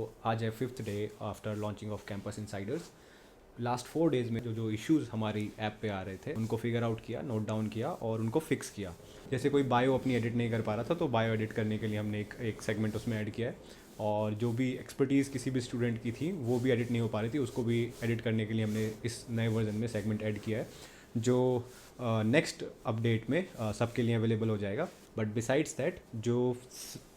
तो आज है 5th day after launching off campus Insiders. Last 4 days में जो इश्यूज़ हमारी ऐप पे आ रहे थे उनको फिगर आउट किया, नोट डाउन किया और उनको फिक्स किया। जैसे कोई बायो अपनी एडिट नहीं कर पा रहा था तो बायो एडिट करने के लिए हमने एक सेगमेंट उसमें ऐड किया है, और जो भी एक्सपर्टीज़ किसी भी स्टूडेंट की थी वो भी एडिट नहीं हो पा रही थी, उसको भी एडिट करने के लिए हमने इस नए वर्जन में सेगमेंट ऐड किया है जो नेक्स्ट अपडेट में सबके लिए अवेलेबल हो जाएगा। बट बिसाइड्स दैट जो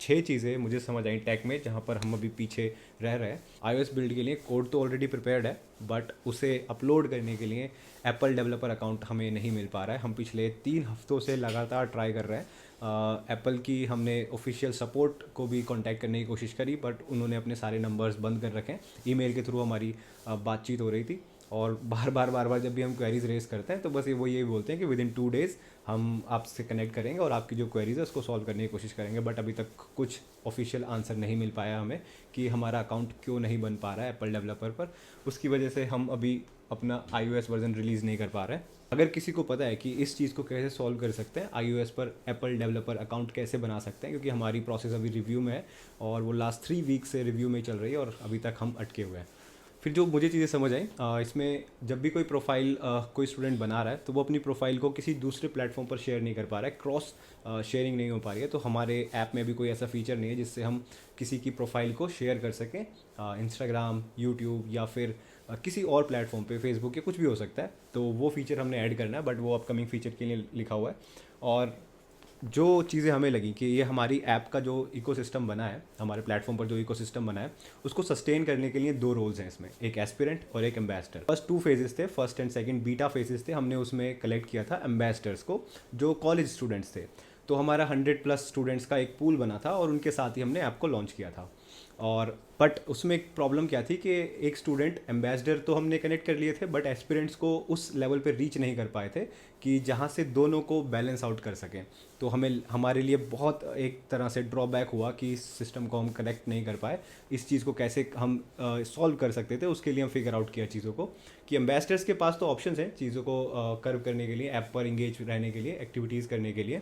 6 चीज़ें मुझे समझ आई टेक में जहाँ पर हम अभी पीछे रह रहे हैं, iOS बिल्ड के लिए कोड तो ऑलरेडी प्रिपेयर्ड है, बट उसे अपलोड करने के लिए एप्पल डेवलपर अकाउंट हमें नहीं मिल पा रहा है। हम पिछले 3 हफ्तों से लगातार ट्राई कर रहे हैं। एप्पल की हमने ऑफिशियल सपोर्ट को भी कांटेक्ट करने की कोशिश करी, बट उन्होंने अपने सारे नंबर्स बंद कर रखे हैं। ईमेल के थ्रू हमारी बातचीत हो रही थी, और बार बार जब भी हम क्वेरीज रेज करते हैं तो बस वो यही बोलते हैं कि विद इन 2 डेज़ हम आपसे कनेक्ट करेंगे और आपकी जो क्वेरीज है उसको सॉल्व करने की कोशिश करेंगे। बट अभी तक कुछ ऑफिशियल आंसर नहीं मिल पाया हमें कि हमारा अकाउंट क्यों नहीं बन पा रहा है एप्पल डेवलपर पर। उसकी वजह से हम अभी अपना iOS वर्जन रिलीज़ नहीं कर पा रहे हैं। अगर किसी को पता है कि इस चीज़ को कैसे सॉल्व कर सकते हैं, iOS पर एप्पल डेवलपर अकाउंट कैसे बना सकते हैं, क्योंकि हमारी प्रोसेस अभी रिव्यू में है और वो लास्ट 3 वीक से रिव्यू में चल रही है और अभी तक हम अटके हुए हैं। फिर जो मुझे चीज़ें समझ आई, इसमें जब भी कोई प्रोफाइल कोई स्टूडेंट बना रहा है तो वो अपनी प्रोफाइल को किसी दूसरे प्लेटफॉर्म पर शेयर नहीं कर पा रहा है, क्रॉस शेयरिंग नहीं हो पा रही है। तो हमारे ऐप में भी कोई ऐसा फीचर नहीं है जिससे हम किसी की प्रोफाइल को शेयर कर सकें, इंस्टाग्राम, यूट्यूब या फिर किसी और प्लेटफॉर्म पे, फेसबुक या कुछ भी हो सकता है। तो वो फीचर हमने ऐड करना है, बट वो अपकमिंग फीचर के लिए लिखा हुआ है। और जो चीज़ें हमें लगी कि ये हमारी ऐप का जो इकोसिस्टम बना है, हमारे प्लेटफॉर्म पर जो इकोसिस्टम बना है, उसको सस्टेन करने के लिए 2 रोल्स हैं इसमें, एक एस्पिरेंट और एक एम्बेसडर। फर्स्ट 2 फेजेस थे, first and second beta phases थे। हमने उसमें कलेक्ट किया था एम्बेसडर्स को जो कॉलेज स्टूडेंट्स थे। तो हमारा 100+ स्टूडेंट्स का एक पूल बना था और उनके साथ ही हमने ऐप को लॉन्च किया था। और बट उसमें एक प्रॉब्लम क्या थी कि एक स्टूडेंट एम्बेसडर तो हमने कनेक्ट कर लिए थे, बट एस्पिरेंट्स को उस लेवल पे रीच नहीं कर पाए थे कि जहाँ से दोनों को बैलेंस आउट कर सकें। तो हमारे लिए बहुत एक तरह से ड्रॉबैक हुआ कि इस सिस्टम को हम कनेक्ट नहीं कर पाए। इस चीज़ को कैसे हम सॉल्व कर सकते थे, उसके लिए हम फिगर आउट किया चीज़ों को कि एम्बेसडर्स के पास तो ऑप्शंस हैं चीज़ों को कर्व करने के लिए, ऐप पर इंगेज रहने के लिए, एक्टिविटीज़ करने के लिए।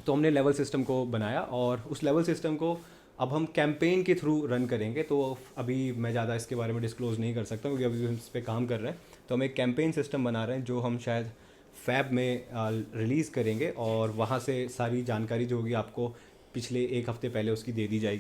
तो हमने लेवल सिस्टम को बनाया और उस लेवल सिस्टम को अब हम कैंपेन के थ्रू रन करेंगे। तो अभी मैं ज़्यादा इसके बारे में डिस्क्लोज़ नहीं कर सकता क्योंकि अभी हम इस पर काम कर रहे हैं। तो हम एक कैंपेन सिस्टम बना रहे हैं जो हम शायद फैब में रिलीज़ करेंगे, और वहाँ से सारी जानकारी जो होगी आपको पिछले 1 हफ्ते पहले उसकी दे दी जाएगी।